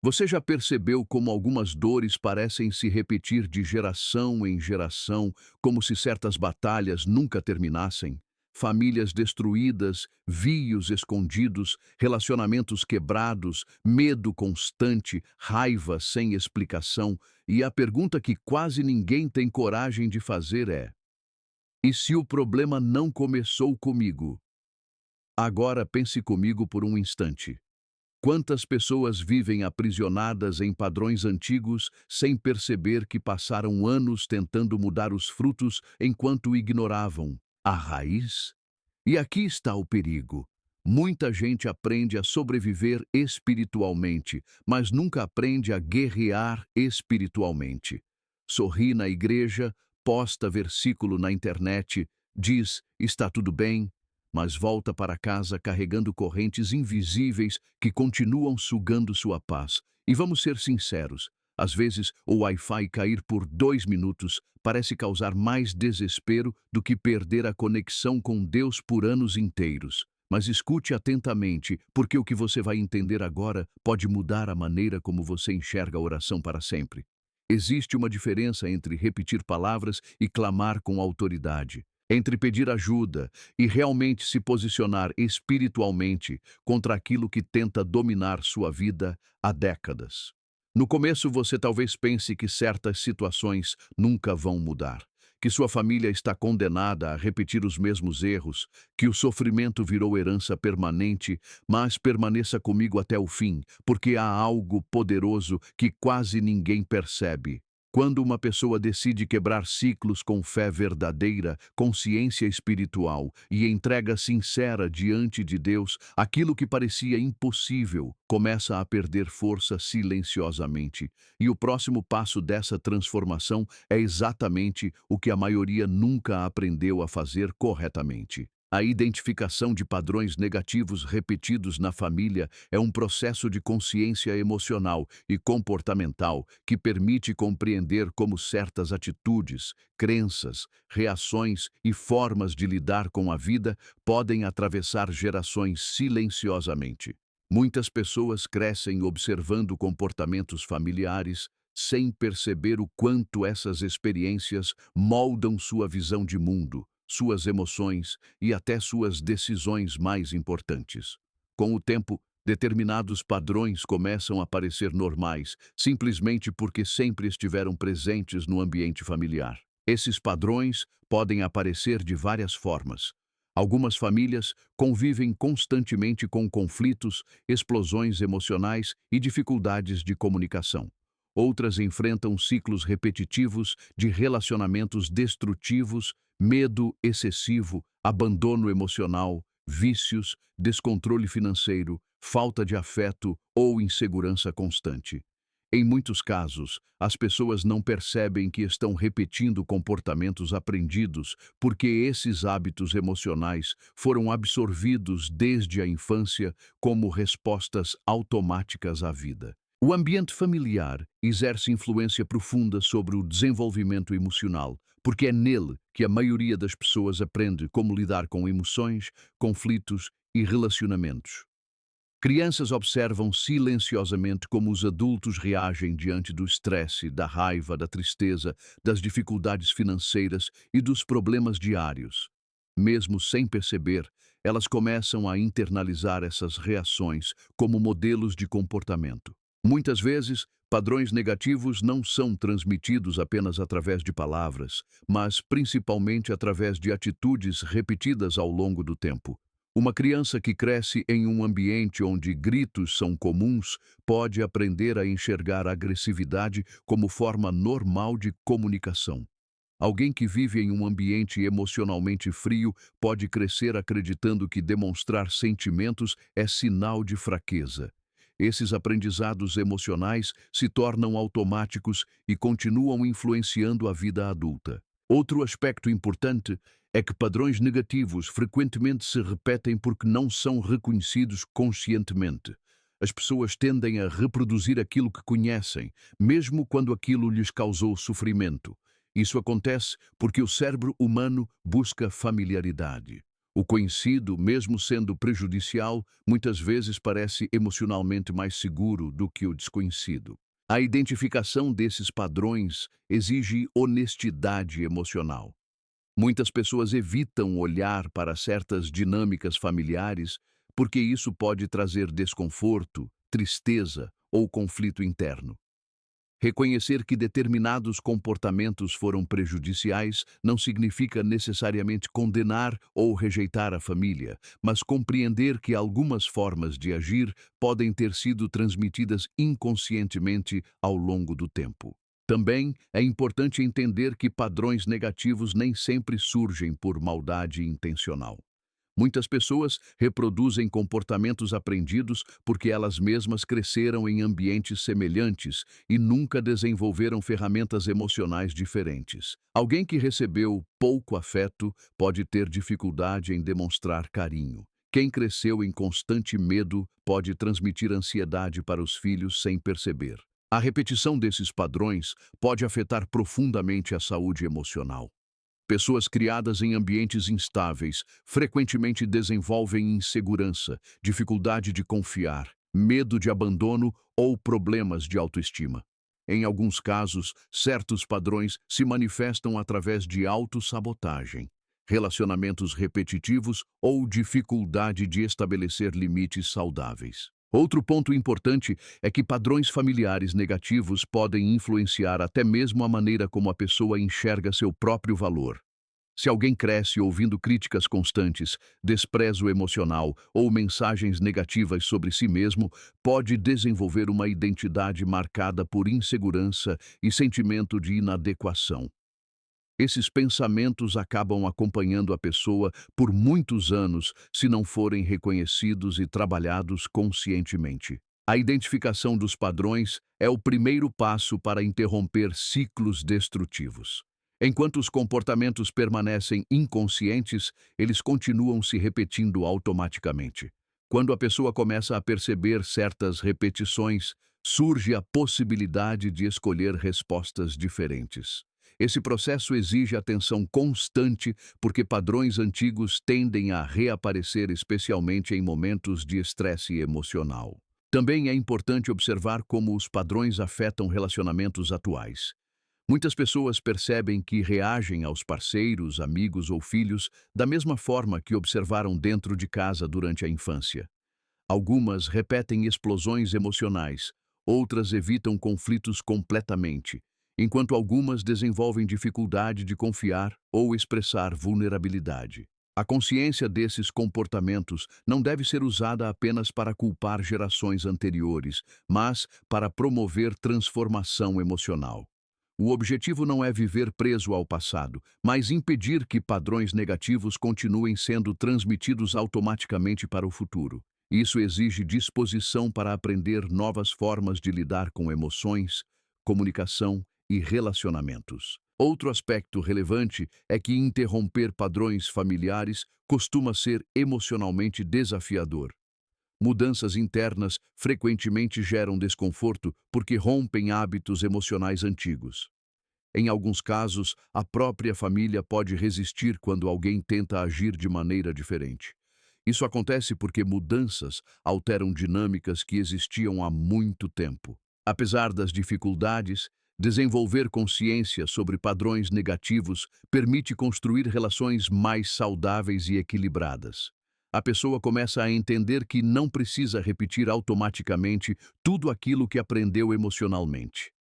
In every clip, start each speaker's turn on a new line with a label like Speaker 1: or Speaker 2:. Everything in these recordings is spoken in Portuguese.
Speaker 1: Você já percebeu como algumas dores parecem se repetir de geração em geração, como se certas batalhas nunca terminassem? Famílias destruídas, vios escondidos, relacionamentos quebrados, medo constante, raiva sem explicação. E a pergunta que quase ninguém tem coragem de fazer é: e se o problema não começou comigo? Agora pense comigo por um instante. Quantas pessoas vivem aprisionadas em padrões antigos sem perceber que passaram anos tentando mudar os frutos enquanto ignoravam a raiz? E aqui está o perigo. Muita gente aprende a sobreviver espiritualmente, mas nunca aprende a guerrear espiritualmente. Sorri na igreja, posta versículo na internet, diz: está tudo bem, mas volta para casa carregando correntes invisíveis que continuam sugando sua paz. E vamos ser sinceros, às vezes o Wi-Fi cair por 2 minutos parece causar mais desespero do que perder a conexão com Deus por anos inteiros. Mas escute atentamente, porque o que você vai entender agora pode mudar a maneira como você enxerga a oração para sempre. Existe uma diferença entre repetir palavras e clamar com autoridade, entre pedir ajuda e realmente se posicionar espiritualmente contra aquilo que tenta dominar sua vida há décadas. No começo, você talvez pense que certas situações nunca vão mudar, que sua família está condenada a repetir os mesmos erros, que o sofrimento virou herança permanente, mas permaneça comigo até o fim, porque há algo poderoso que quase ninguém percebe. Quando uma pessoa decide quebrar ciclos com fé verdadeira, consciência espiritual e entrega sincera diante de Deus, aquilo que parecia impossível começa a perder força silenciosamente. E o próximo passo dessa transformação é exatamente o que a maioria nunca aprendeu a fazer corretamente. A identificação de padrões negativos repetidos na família é um processo de consciência emocional e comportamental que permite compreender como certas atitudes, crenças, reações e formas de lidar com a vida podem atravessar gerações silenciosamente. Muitas pessoas crescem observando comportamentos familiares sem perceber o quanto essas experiências moldam sua visão de mundo, suas emoções e até suas decisões mais importantes. Com o tempo, determinados padrões começam a parecer normais, simplesmente porque sempre estiveram presentes no ambiente familiar. Esses padrões podem aparecer de várias formas. Algumas famílias convivem constantemente com conflitos, explosões emocionais e dificuldades de comunicação. Outras enfrentam ciclos repetitivos de relacionamentos destrutivos, medo excessivo, abandono emocional, vícios, descontrole financeiro, falta de afeto ou insegurança constante. Em muitos casos, as pessoas não percebem que estão repetindo comportamentos aprendidos porque esses hábitos emocionais foram absorvidos desde a infância como respostas automáticas à vida. O ambiente familiar exerce influência profunda sobre o desenvolvimento emocional, porque é nele que a maioria das pessoas aprende como lidar com emoções, conflitos e relacionamentos. Crianças observam silenciosamente como os adultos reagem diante do estresse, da raiva, da tristeza, das dificuldades financeiras e dos problemas diários. Mesmo sem perceber, elas começam a internalizar essas reações como modelos de comportamento. Muitas vezes, padrões negativos não são transmitidos apenas através de palavras, mas principalmente através de atitudes repetidas ao longo do tempo. Uma criança que cresce em um ambiente onde gritos são comuns pode aprender a enxergar a agressividade como forma normal de comunicação. Alguém que vive em um ambiente emocionalmente frio pode crescer acreditando que demonstrar sentimentos é sinal de fraqueza. Esses aprendizados emocionais se tornam automáticos e continuam influenciando a vida adulta. Outro aspecto importante é que padrões negativos frequentemente se repetem porque não são reconhecidos conscientemente. As pessoas tendem a reproduzir aquilo que conhecem, mesmo quando aquilo lhes causou sofrimento. Isso acontece porque o cérebro humano busca familiaridade. O conhecido, mesmo sendo prejudicial, muitas vezes parece emocionalmente mais seguro do que o desconhecido. A identificação desses padrões exige honestidade emocional. Muitas pessoas evitam olhar para certas dinâmicas familiares porque isso pode trazer desconforto, tristeza ou conflito interno. Reconhecer que determinados comportamentos foram prejudiciais não significa necessariamente condenar ou rejeitar a família, mas compreender que algumas formas de agir podem ter sido transmitidas inconscientemente ao longo do tempo. Também é importante entender que padrões negativos nem sempre surgem por maldade intencional. Muitas pessoas reproduzem comportamentos aprendidos porque elas mesmas cresceram em ambientes semelhantes e nunca desenvolveram ferramentas emocionais diferentes. Alguém que recebeu pouco afeto pode ter dificuldade em demonstrar carinho. Quem cresceu em constante medo pode transmitir ansiedade para os filhos sem perceber. A repetição desses padrões pode afetar profundamente a saúde emocional. Pessoas criadas em ambientes instáveis frequentemente desenvolvem insegurança, dificuldade de confiar, medo de abandono ou problemas de autoestima. Em alguns casos, certos padrões se manifestam através de autossabotagem, relacionamentos repetitivos ou dificuldade de estabelecer limites saudáveis. Outro ponto importante é que padrões familiares negativos podem influenciar até mesmo a maneira como a pessoa enxerga seu próprio valor. Se alguém cresce ouvindo críticas constantes, desprezo emocional ou mensagens negativas sobre si mesmo, pode desenvolver uma identidade marcada por insegurança e sentimento de inadequação. Esses pensamentos acabam acompanhando a pessoa por muitos anos se não forem reconhecidos e trabalhados conscientemente. A identificação dos padrões é o primeiro passo para interromper ciclos destrutivos. Enquanto os comportamentos permanecem inconscientes, eles continuam se repetindo automaticamente. Quando a pessoa começa a perceber certas repetições, surge a possibilidade de escolher respostas diferentes. Esse processo exige atenção constante porque padrões antigos tendem a reaparecer especialmente em momentos de estresse emocional. Também é importante observar como os padrões afetam relacionamentos atuais. Muitas pessoas percebem que reagem aos parceiros, amigos ou filhos da mesma forma que observaram dentro de casa durante a infância. Algumas repetem explosões emocionais, outras evitam conflitos completamente, enquanto algumas desenvolvem dificuldade de confiar ou expressar vulnerabilidade. A consciência desses comportamentos não deve ser usada apenas para culpar gerações anteriores, mas para promover transformação emocional. O objetivo não é viver preso ao passado, mas impedir que padrões negativos continuem sendo transmitidos automaticamente para o futuro. Isso exige disposição para aprender novas formas de lidar com emoções, comunicação e relacionamentos. Outro aspecto relevante é que interromper padrões familiares costuma ser emocionalmente desafiador. Mudanças internas frequentemente geram desconforto porque rompem hábitos emocionais antigos. Em alguns casos, a própria família pode resistir quando alguém tenta agir de maneira diferente. Isso acontece porque mudanças alteram dinâmicas que existiam há muito tempo. Apesar das dificuldades, desenvolver consciência sobre padrões negativos permite construir relações mais saudáveis e equilibradas. A pessoa começa a entender que não precisa repetir automaticamente tudo aquilo que aprendeu emocionalmente.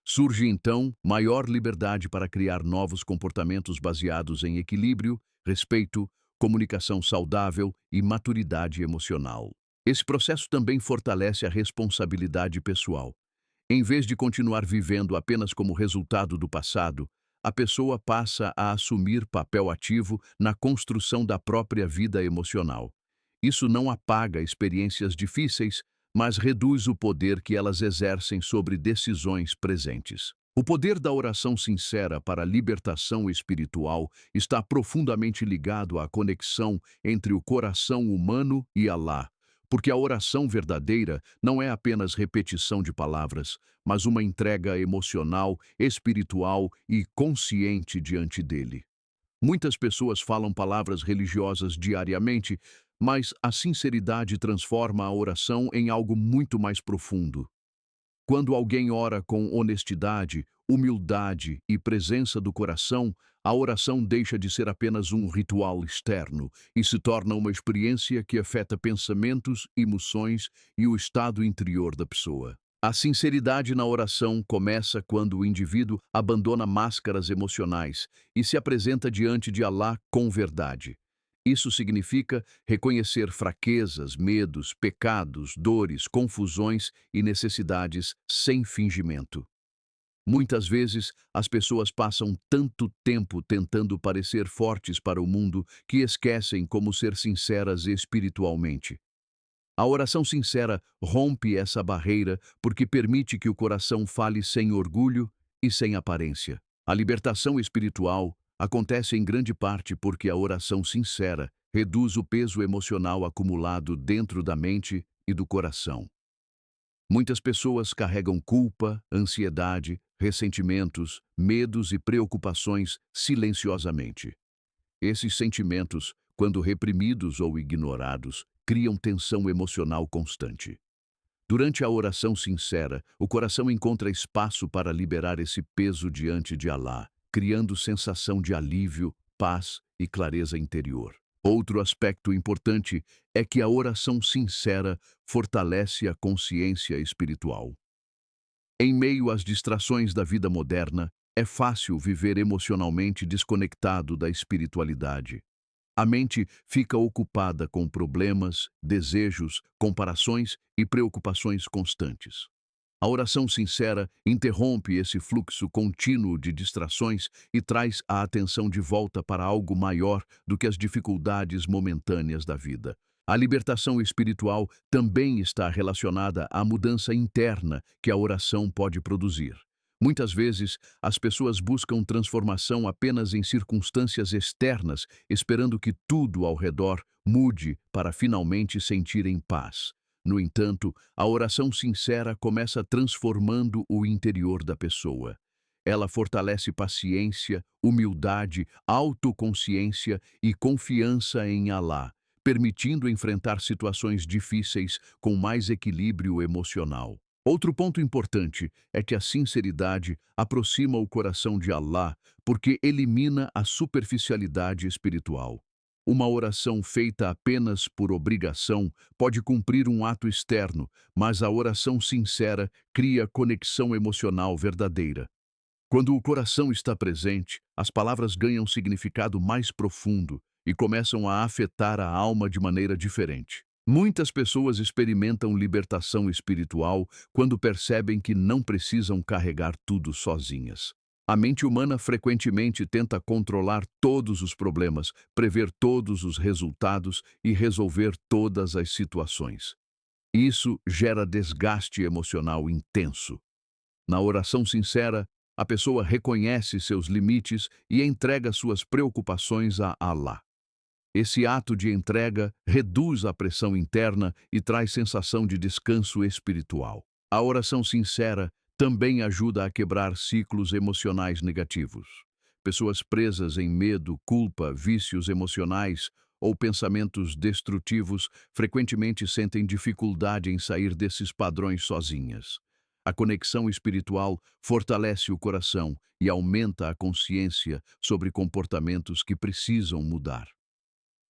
Speaker 1: Surge então maior liberdade para criar novos comportamentos baseados em equilíbrio, respeito, comunicação saudável e maturidade emocional. Esse processo também fortalece a responsabilidade pessoal. Em vez de continuar vivendo apenas como resultado do passado, a pessoa passa a assumir papel ativo na construção da própria vida emocional. Isso não apaga experiências difíceis, mas reduz o poder que elas exercem sobre decisões presentes. O poder da oração sincera para a libertação espiritual está profundamente ligado à conexão entre o coração humano e Alá, porque a oração verdadeira não é apenas repetição de palavras, mas uma entrega emocional, espiritual e consciente diante dele. Muitas pessoas falam palavras religiosas diariamente, mas a sinceridade transforma a oração em algo muito mais profundo. Quando alguém ora com honestidade, humildade e presença do coração, a oração deixa de ser apenas um ritual externo e se torna uma experiência que afeta pensamentos, emoções e o estado interior da pessoa. A sinceridade na oração começa quando o indivíduo abandona máscaras emocionais e se apresenta diante de Alá com verdade. Isso significa reconhecer fraquezas, medos, pecados, dores, confusões e necessidades sem fingimento. Muitas vezes, as pessoas passam tanto tempo tentando parecer fortes para o mundo que esquecem como ser sinceras espiritualmente. A oração sincera rompe essa barreira porque permite que o coração fale sem orgulho e sem aparência. A libertação espiritual acontece em grande parte porque a oração sincera reduz o peso emocional acumulado dentro da mente e do coração. Muitas pessoas carregam culpa, ansiedade, ressentimentos, medos e preocupações silenciosamente. Esses sentimentos, quando reprimidos ou ignorados, criam tensão emocional constante. Durante a oração sincera, o coração encontra espaço para liberar esse peso diante de Alá, criando sensação de alívio, paz e clareza interior. Outro aspecto importante é que a oração sincera fortalece a consciência espiritual. Em meio às distrações da vida moderna, é fácil viver emocionalmente desconectado da espiritualidade. A mente fica ocupada com problemas, desejos, comparações e preocupações constantes. A oração sincera interrompe esse fluxo contínuo de distrações e traz a atenção de volta para algo maior do que as dificuldades momentâneas da vida. A libertação espiritual também está relacionada à mudança interna que a oração pode produzir. Muitas vezes, as pessoas buscam transformação apenas em circunstâncias externas, esperando que tudo ao redor mude para finalmente sentirem paz. No entanto, a oração sincera começa transformando o interior da pessoa. Ela fortalece paciência, humildade, autoconsciência e confiança em Alá, permitindo enfrentar situações difíceis com mais equilíbrio emocional. Outro ponto importante é que a sinceridade aproxima o coração de Alá porque elimina a superficialidade espiritual. Uma oração feita apenas por obrigação pode cumprir um ato externo, mas a oração sincera cria conexão emocional verdadeira. Quando o coração está presente, as palavras ganham significado mais profundo e começam a afetar a alma de maneira diferente. Muitas pessoas experimentam libertação espiritual quando percebem que não precisam carregar tudo sozinhas. A mente humana frequentemente tenta controlar todos os problemas, prever todos os resultados e resolver todas as situações. Isso gera desgaste emocional intenso. Na oração sincera, a pessoa reconhece seus limites e entrega suas preocupações a Alá. Esse ato de entrega reduz a pressão interna e traz sensação de descanso espiritual. A oração sincera também ajuda a quebrar ciclos emocionais negativos. Pessoas presas em medo, culpa, vícios emocionais ou pensamentos destrutivos frequentemente sentem dificuldade em sair desses padrões sozinhas. A conexão espiritual fortalece o coração e aumenta a consciência sobre comportamentos que precisam mudar.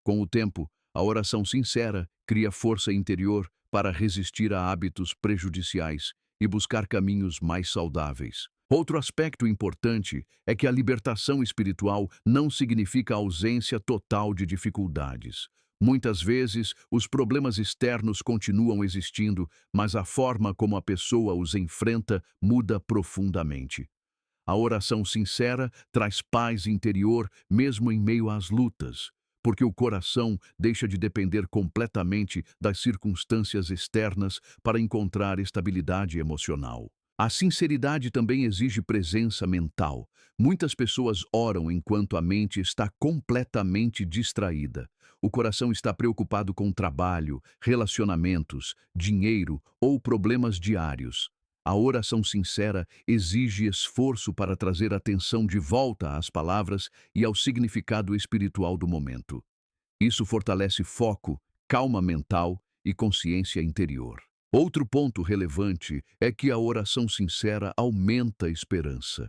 Speaker 1: Com o tempo, a oração sincera cria força interior para resistir a hábitos prejudiciais e buscar caminhos mais saudáveis. Outro aspecto importante é que a libertação espiritual não significa a ausência total de dificuldades. Muitas vezes, os problemas externos continuam existindo, mas a forma como a pessoa os enfrenta muda profundamente. A oração sincera traz paz interior mesmo em meio às lutas, porque o coração deixa de depender completamente das circunstâncias externas para encontrar estabilidade emocional. A sinceridade também exige presença mental. Muitas pessoas oram enquanto a mente está completamente distraída. O coração está preocupado com trabalho, relacionamentos, dinheiro ou problemas diários. A oração sincera exige esforço para trazer atenção de volta às palavras e ao significado espiritual do momento. Isso fortalece foco, calma mental e consciência interior. Outro ponto relevante é que a oração sincera aumenta a esperança.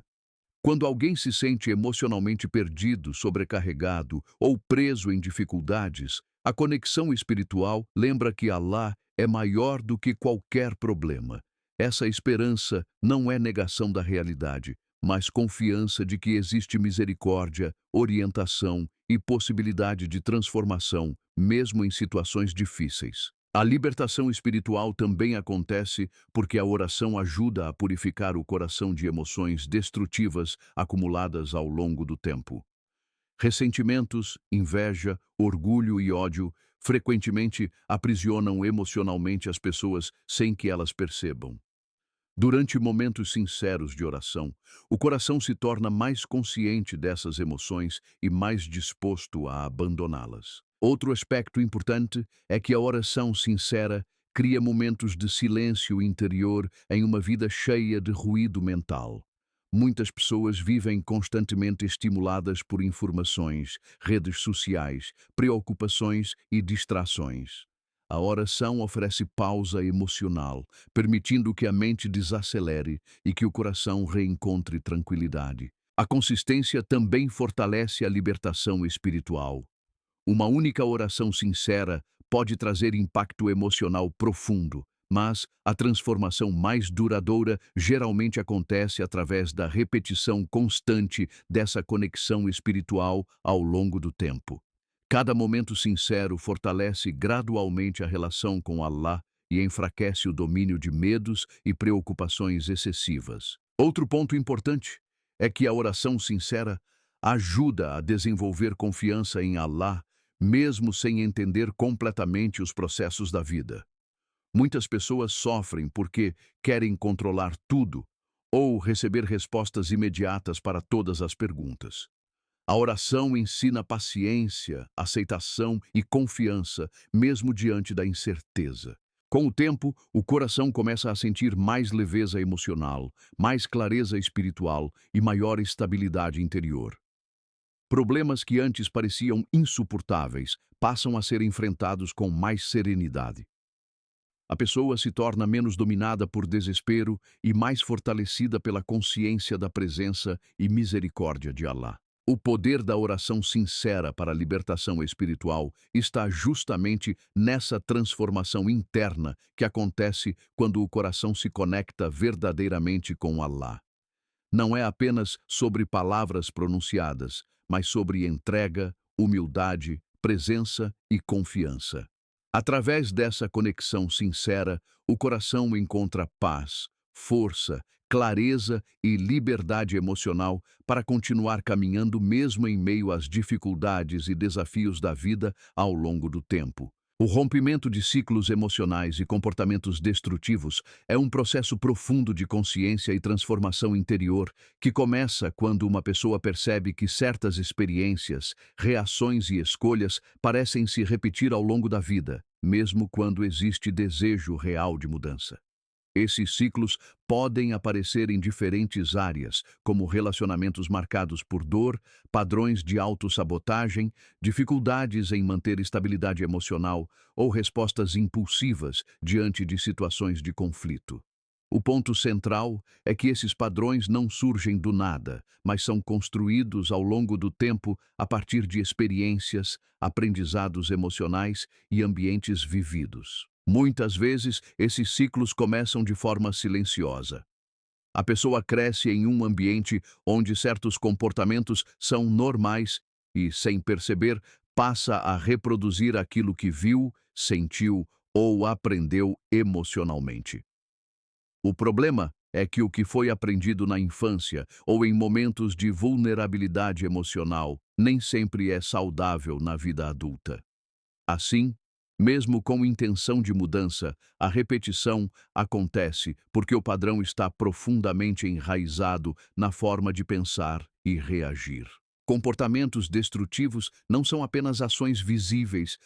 Speaker 1: Quando alguém se sente emocionalmente perdido, sobrecarregado ou preso em dificuldades, a conexão espiritual lembra que Allah é maior do que qualquer problema. Essa esperança não é negação da realidade, mas confiança de que existe misericórdia, orientação e possibilidade de transformação, mesmo em situações difíceis. A libertação espiritual também acontece porque a oração ajuda a purificar o coração de emoções destrutivas acumuladas ao longo do tempo. Ressentimentos, inveja, orgulho e ódio frequentemente aprisionam emocionalmente as pessoas sem que elas percebam. Durante momentos sinceros de oração, o coração se torna mais consciente dessas emoções e mais disposto a abandoná-las. Outro aspecto importante é que a oração sincera cria momentos de silêncio interior em uma vida cheia de ruído mental. Muitas pessoas vivem constantemente estimuladas por informações, redes sociais, preocupações e distrações. A oração oferece pausa emocional, permitindo que a mente desacelere e que o coração reencontre tranquilidade. A consistência também fortalece a libertação espiritual. Uma única oração sincera pode trazer impacto emocional profundo, mas a transformação mais duradoura geralmente acontece através da repetição constante dessa conexão espiritual ao longo do tempo. Cada momento sincero fortalece gradualmente a relação com Allah e enfraquece o domínio de medos e preocupações excessivas. Outro ponto importante é que a oração sincera ajuda a desenvolver confiança em Allah, mesmo sem entender completamente os processos da vida. Muitas pessoas sofrem porque querem controlar tudo ou receber respostas imediatas para todas as perguntas. A oração ensina paciência, aceitação e confiança, mesmo diante da incerteza. Com o tempo, o coração começa a sentir mais leveza emocional, mais clareza espiritual e maior estabilidade interior. Problemas que antes pareciam insuportáveis passam a ser enfrentados com mais serenidade. A pessoa se torna menos dominada por desespero e mais fortalecida pela consciência da presença e misericórdia de Allah. O poder da oração sincera para a libertação espiritual está justamente nessa transformação interna que acontece quando o coração se conecta verdadeiramente com Allah. Não é apenas sobre palavras pronunciadas, mas sobre entrega, humildade, presença e confiança. Através dessa conexão sincera, o coração encontra paz, força, clareza e liberdade emocional para continuar caminhando mesmo em meio às dificuldades e desafios da vida ao longo do tempo. O rompimento de ciclos emocionais e comportamentos destrutivos é um processo profundo de consciência e transformação interior que começa quando uma pessoa percebe que certas experiências, reações e escolhas parecem se repetir ao longo da vida, mesmo quando existe desejo real de mudança. Esses ciclos podem aparecer em diferentes áreas, como relacionamentos marcados por dor, padrões de autossabotagem, dificuldades em manter estabilidade emocional ou respostas impulsivas diante de situações de conflito. O ponto central é que esses padrões não surgem do nada, mas são construídos ao longo do tempo a partir de experiências, aprendizados emocionais e ambientes vividos. Muitas vezes, esses ciclos começam de forma silenciosa. A pessoa cresce em um ambiente onde certos comportamentos são normais e, sem perceber, passa a reproduzir aquilo que viu, sentiu ou aprendeu emocionalmente. O problema é que o que foi aprendido na infância ou em momentos de vulnerabilidade emocional nem sempre é saudável na vida adulta. Assim, mesmo com intenção de mudança, a repetição acontece porque o padrão está profundamente enraizado na forma de pensar e reagir. Comportamentos destrutivos não são apenas ações visíveis,